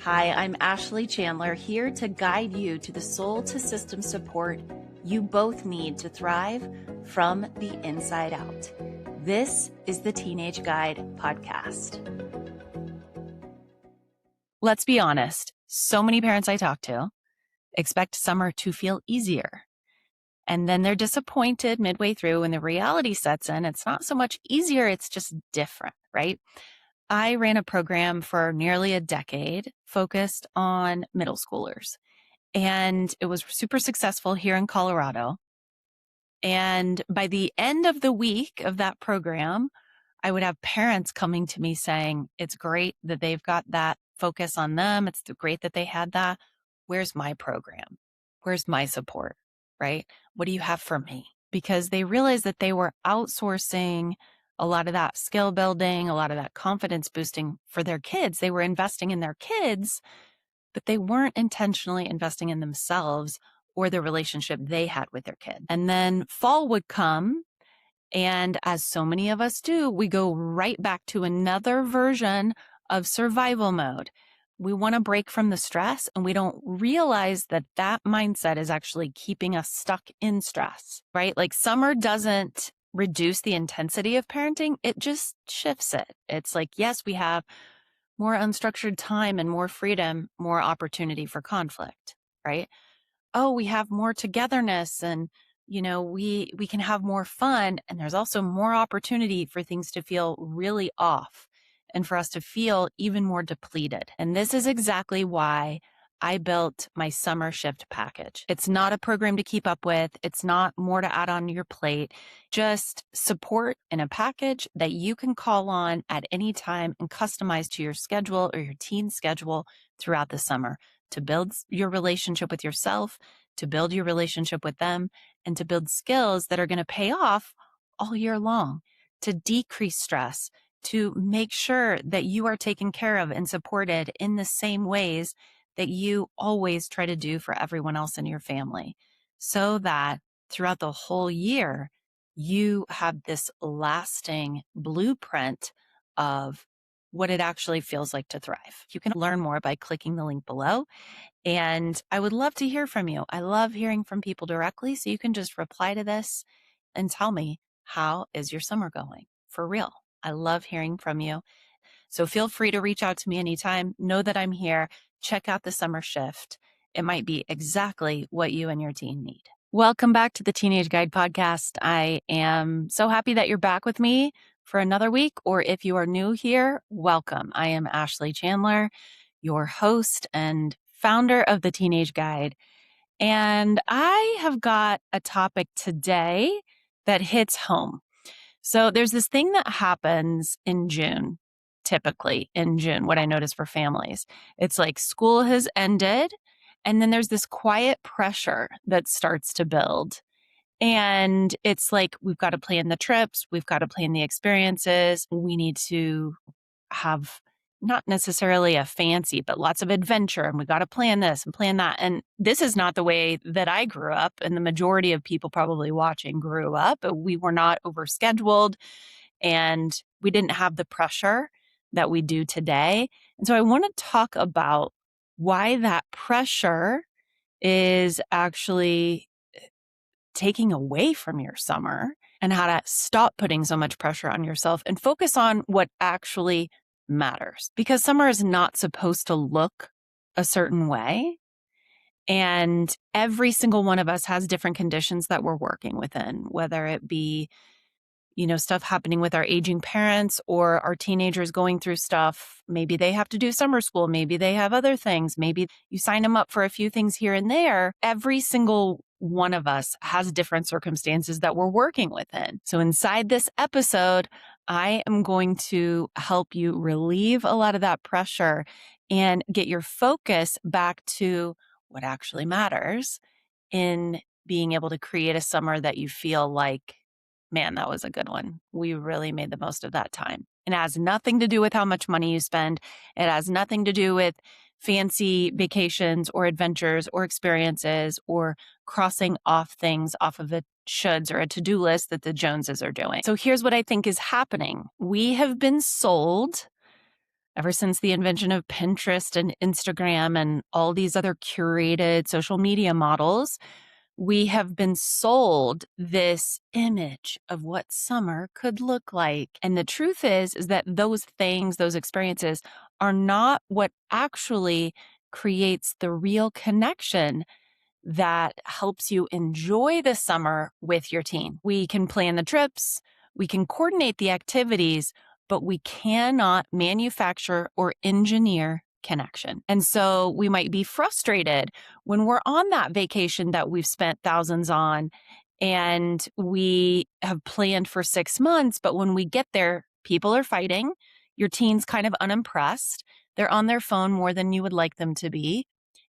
Hi, I'm Ashley Chandler, here to guide you to the soul to system support you both need to thrive from the inside out. This is the Teenage Guide podcast. Let's be honest, so many parents I talk to expect summer to feel easier. And then they're disappointed midway through when the reality sets in. It's not so much easier, it's just different, right? I ran a program for nearly a decade focused on middle schoolers, and it was super successful here in Colorado. And by the end of the week of that program, I would have parents coming to me saying, it's great that they've got that focus on them. It's great that they had that. Where's my program? Where's my support, right? What do you have for me? Because they realized that they were outsourcing a lot of that skill building, a lot of that confidence boosting for their kids. They were investing in their kids, but they weren't intentionally investing in themselves or the relationship they had with their kid. And then fall would come, and as so many of us do, we go right back to another version of survival mode. We want to break from the stress, and we don't realize that that mindset is actually keeping us stuck in stress, right? Like summer doesn't reduce the intensity of parenting. It just shifts it. It's like, yes, we have more unstructured time and more freedom, more opportunity for conflict, right? Oh, we have more togetherness and we can have more fun, and there's also more opportunity for things to feel really off and for us to feel even more depleted. And this is exactly why I built my summer shift package. It's not a program to keep up with. It's not more to add on your plate, just support in a package that you can call on at any time and customize to your schedule or your teen's schedule throughout the summer to build your relationship with yourself, to build your relationship with them, and to build skills that are going to pay off all year long, to decrease stress, to make sure that you are taken care of and supported in the same ways that you always try to do for everyone else in your family, so that throughout the whole year, you have this lasting blueprint of what it actually feels like to thrive. You can learn more by clicking the link below. And I would love to hear from you. I love hearing from people directly. So you can just reply to this and tell me, how is your summer going? For real. I love hearing from you. So feel free to reach out to me anytime. Know that I'm here. Check out the summer shift. It might be exactly what you and your teen need. Welcome back to the Teenage Guide podcast. I am so happy that you're back with me for another week, or if you are new here, welcome. I am Ashley Chandler, your host and founder of the Teenage Guide. And I have got a topic today that hits home. So there's this thing that happens in June, typically in June, what I notice for families. It's like school has ended, and then there's this quiet pressure that starts to build. And it's like, we've got to plan the trips, we've got to plan the experiences, we need to have not necessarily a fancy, but lots of adventure. And we got to plan this and plan that. And this is not the way that I grew up. And the majority of people probably watching grew up. We were not overscheduled and we didn't have the pressure that we do today. And so I want to talk about why that pressure is actually taking away from your summer and how to stop putting so much pressure on yourself and focus on what actually matters, because summer is not supposed to look a certain way. And every single one of us has different conditions that we're working within, whether it be, stuff happening with our aging parents or our teenagers going through stuff. Maybe they have to do summer school. Maybe they have other things. Maybe you sign them up for a few things here and there. Every single one of us has different circumstances that we're working within. So inside this episode, I am going to help you relieve a lot of that pressure and get your focus back to what actually matters in being able to create a summer that you feel like, man, that was a good one. We really made the most of that time. And it has nothing to do with how much money you spend. It has nothing to do with fancy vacations or adventures or experiences or crossing off things off of a shoulds or a to-do list that the Joneses are doing. So here's what I think is happening. We have been sold Ever since the invention of Pinterest and Instagram and all these other curated social media models, we have been sold this image of what summer could look like. And the truth is that those things, those experiences are not what actually creates the real connection that helps you enjoy the summer with your teen. We can plan the trips, we can coordinate the activities, but we cannot manufacture or engineer connection. And so we might be frustrated when we're on that vacation that we've spent thousands on and we have planned for 6 months, but when we get there, people are fighting. Your teen's kind of unimpressed. They're on their phone more than you would like them to be.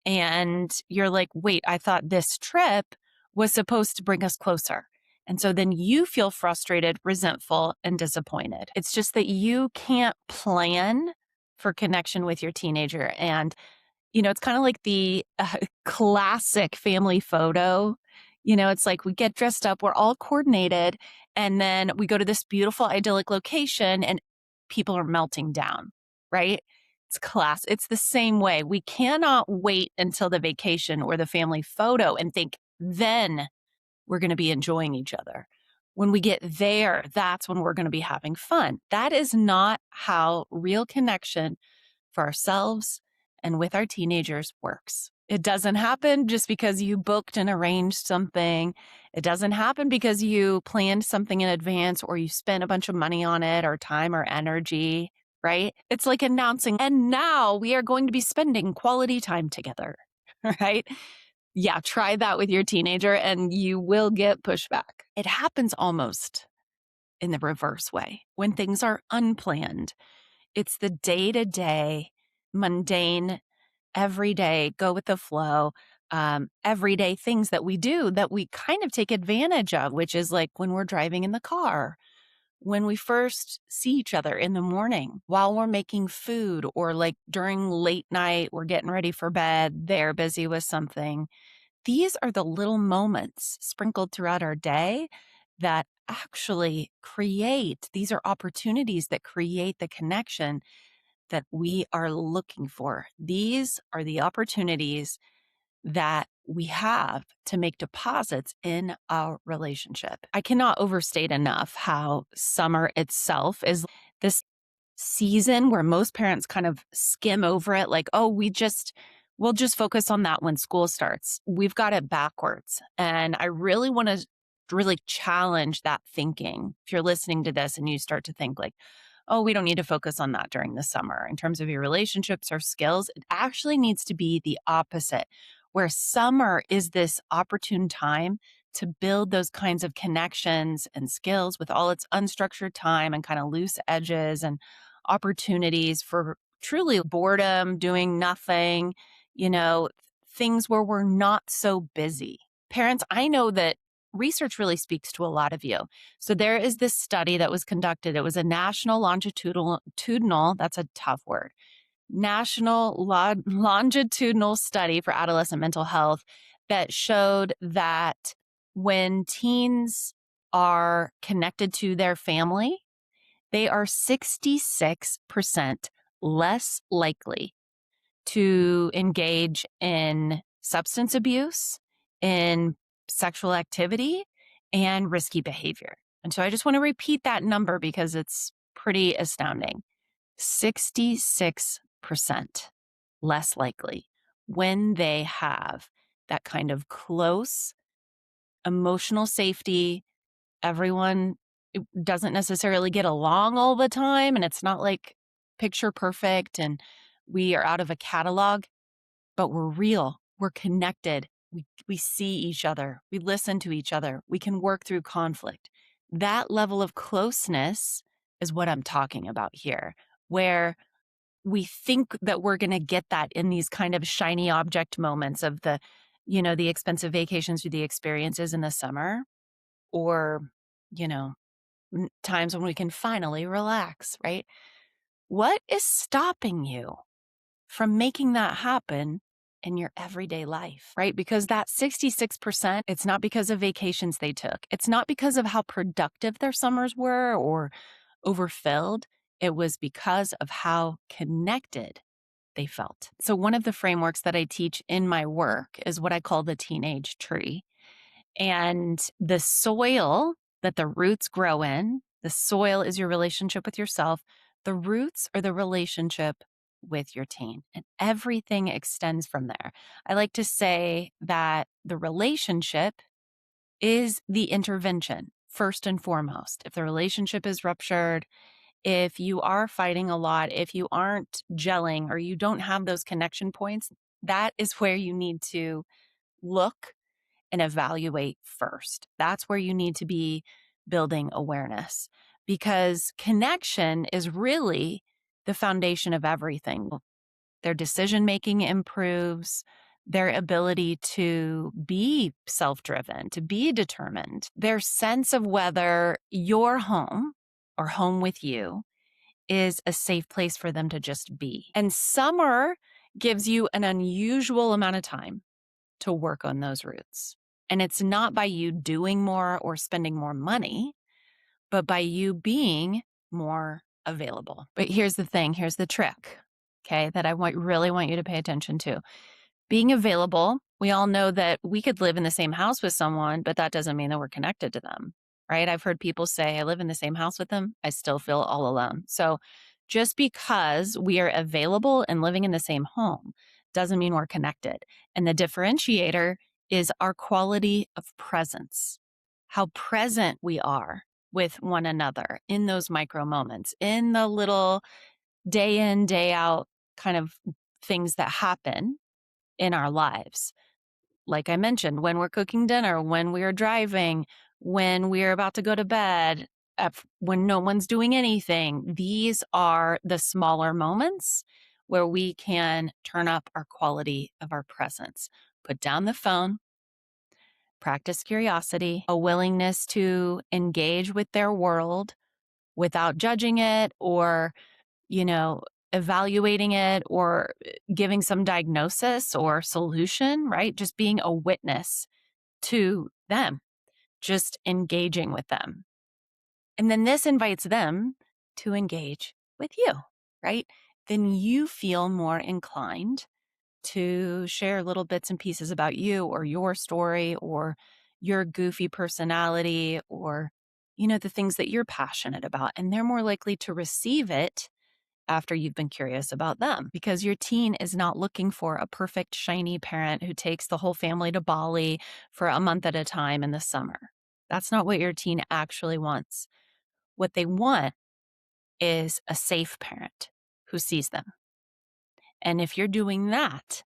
And you're like, wait, I thought this trip was supposed to bring us closer. And so then you feel frustrated, resentful, and disappointed. It's just that you can't plan for connection with your teenager. And, it's kind of like the classic family photo. It's like we get dressed up, we're all coordinated, and then we go to this beautiful, idyllic location and people are melting down, right? It's the same way. We cannot wait until the vacation or the family photo and think, then we're going to be enjoying each other. When we get there, that's when we're going to be having fun. That is not how real connection for ourselves and with our teenagers works. It doesn't happen just because you booked and arranged something. It doesn't happen because you planned something in advance or you spent a bunch of money on it or time or energy, right? It's like announcing, and now we are going to be spending quality time together, right? Yeah, try that with your teenager and you will get pushback. It happens almost in the reverse way when things are unplanned. It's the day-to-day, mundane, everyday, go with the flow, everyday things that we do that we kind of take advantage of, which is like when we're driving in the car, when we first see each other in the morning, while we're making food, or like during late night, we're getting ready for bed, they're busy with something. These are the little moments sprinkled throughout our day that actually these are opportunities that create the connection that we are looking for. These are the opportunities that we have to make deposits in our relationship. I cannot overstate enough how summer itself is this season where most parents kind of skim over it like, oh, we'll just focus on that when school starts. We've got it backwards. And I really want to really challenge that thinking. If you're listening to this and you start to think like, oh, we don't need to focus on that during the summer in terms of your relationships or skills, it actually needs to be the opposite, where summer is this opportune time to build those kinds of connections and skills with all its unstructured time and kind of loose edges and opportunities for truly boredom, doing nothing, things where we're not so busy. Parents, I know that research really speaks to a lot of you. So there is this study that was conducted. It was a national longitudinal, that's a tough word, longitudinal study for adolescent mental health that showed that when teens are connected to their family, they are 66% less likely to engage in substance abuse, in sexual activity, and risky behavior. And so I just want to repeat that number because it's pretty astounding. 66% less likely when they have that kind of close emotional safety. Everyone doesn't necessarily get along all the time, and it's not like picture perfect and we are out of a catalog, but we're real. We're connected. We see each other. We listen to each other. We can work through conflict. That level of closeness is what I'm talking about here, where we think that we're going to get that in these kind of shiny object moments of the expensive vacations or the experiences in the summer, or, times when we can finally relax, right? What is stopping you from making that happen in your everyday life, right? Because that 66%, it's not because of vacations they took. It's not because of how productive their summers were or overfilled. It was because of how connected they felt. So one of the frameworks that I teach in my work is what I call the teenage tree. And the soil that the roots grow in, the soil is your relationship with yourself. The roots are the relationship with your teen, and everything extends from there. I like to say that the relationship is the intervention first and foremost. If the relationship is ruptured, if you are fighting a lot, if you aren't gelling or you don't have those connection points, that is where you need to look and evaluate first. That's where you need to be building awareness, because connection is really the foundation of everything. Their decision making improves, their ability to be self-driven, to be determined, their sense of whether your home or home with you is a safe place for them to just be. And summer gives you an unusual amount of time to work on those roots. And it's not by you doing more or spending more money, but by you being more available. But here's the thing, here's the trick, okay, that I really want you to pay attention to. Being available, we all know that we could live in the same house with someone, but that doesn't mean that we're connected to them, right? I've heard people say, I live in the same house with them, I still feel all alone. So just because we are available and living in the same home doesn't mean we're connected. And the differentiator is our quality of presence, how present we are with one another in those micro moments, in the little day in, day out kind of things that happen in our lives. Like I mentioned, when we're cooking dinner, when we're driving, when we're about to go to bed, when no one's doing anything, these are the smaller moments where we can turn up our quality of our presence. Put down the phone, practice curiosity, a willingness to engage with their world without judging it or, evaluating it or giving some diagnosis or solution, right? Just being a witness to them, just engaging with them. And then this invites them to engage with you, right? Then you feel more inclined to share little bits and pieces about you or your story or your goofy personality or, the things that you're passionate about. And they're more likely to receive it after you've been curious about them, because your teen is not looking for a perfect, shiny parent who takes the whole family to Bali for a month at a time in the summer. That's not what your teen actually wants. What they want is a safe parent who sees them. And if you're doing that,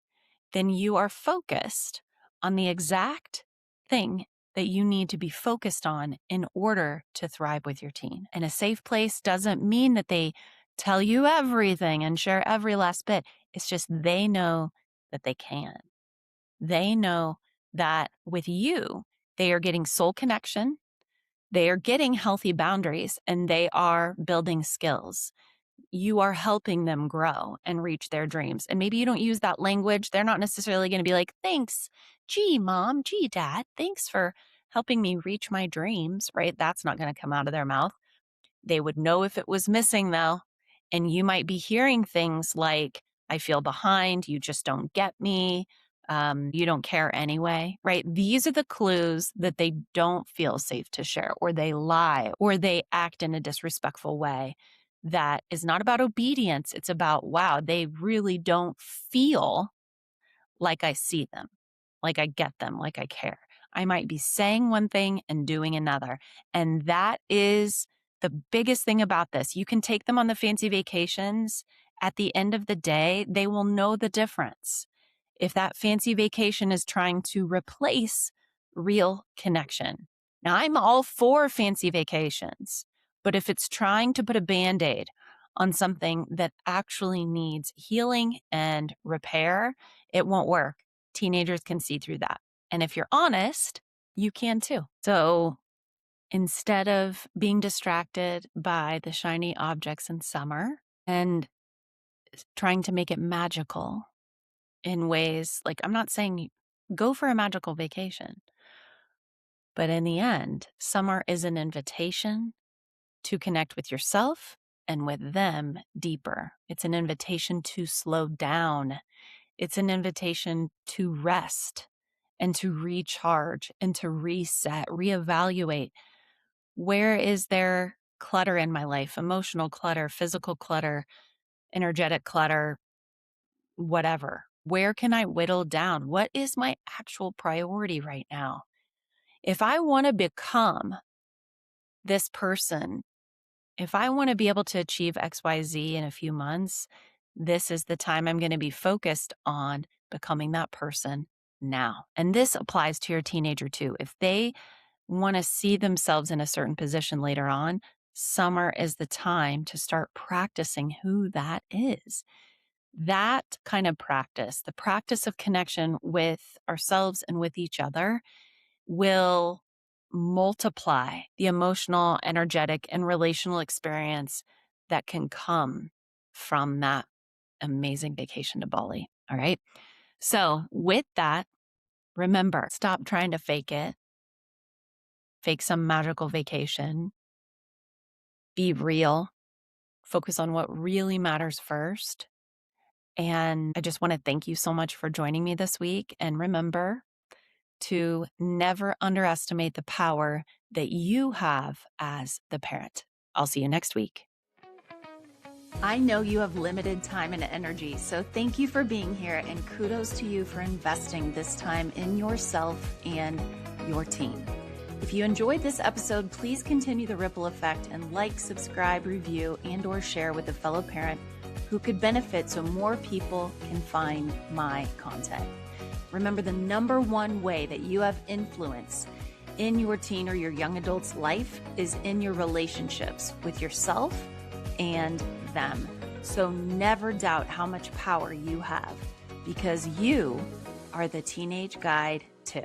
then you are focused on the exact thing that you need to be focused on in order to thrive with your teen. And a safe place doesn't mean that they tell you everything and share every last bit. It's just they know that they can. They know that with you, they are getting soul connection, they are getting healthy boundaries, and they are building skills. You are helping them grow and reach their dreams. And maybe you don't use that language. They're not necessarily going to be like, thanks, gee, mom, gee, dad, thanks for helping me reach my dreams, right? That's not going to come out of their mouth. They would know if it was missing though. And you might be hearing things like, I feel behind, you just don't get me, you don't care anyway, right? These are the clues that they don't feel safe to share, or they lie, or they act in a disrespectful way. That is not about obedience. It's about, wow, they really don't feel like I see them, like I get them, like I care. I might be saying one thing and doing another. And that is the biggest thing about this. You can take them on the fancy vacations. At the end of the day, they will know the difference. If that fancy vacation is trying to replace real connection. Now, I'm all for fancy vacations, but if it's trying to put a Band-Aid on something that actually needs healing and repair, it won't work. Teenagers can see through that. And if you're honest, you can too. So instead of being distracted by the shiny objects in summer and trying to make it magical in ways like, I'm not saying go for a magical vacation, but in the end, summer is an invitation to connect with yourself and with them deeper. It's an invitation to slow down. It's an invitation to rest and to recharge and to reset, reevaluate. Where is there clutter in my life? Emotional clutter, physical clutter, energetic clutter, whatever. Where can I whittle down? What is my actual priority right now? If I want to become this person, if I want to be able to achieve XYZ in a few months, this is the time I'm going to be focused on becoming that person now. And this applies to your teenager too. If they want to see themselves in a certain position later on, summer is the time to start practicing who that is. That kind of practice, the practice of connection with ourselves and with each other, will multiply the emotional, energetic, and relational experience that can come from that amazing vacation to Bali. All right. So with that, remember, stop trying to fake it, fake some magical vacation, be real, focus on what really matters first. And I just want to thank you so much for joining me this week. And remember to never underestimate the power that you have as the parent. I'll see you next week. I know you have limited time and energy, so thank you for being here, and kudos to you for investing this time in yourself and your teen. If you enjoyed this episode, please continue the ripple effect and like, subscribe, review, and/or share with a fellow parent who could benefit so more people can find my content. Remember, the number one way that you have influence in your teen or your young adult's life is in your relationships with yourself and them. So never doubt how much power you have, because you are the teenage guide too.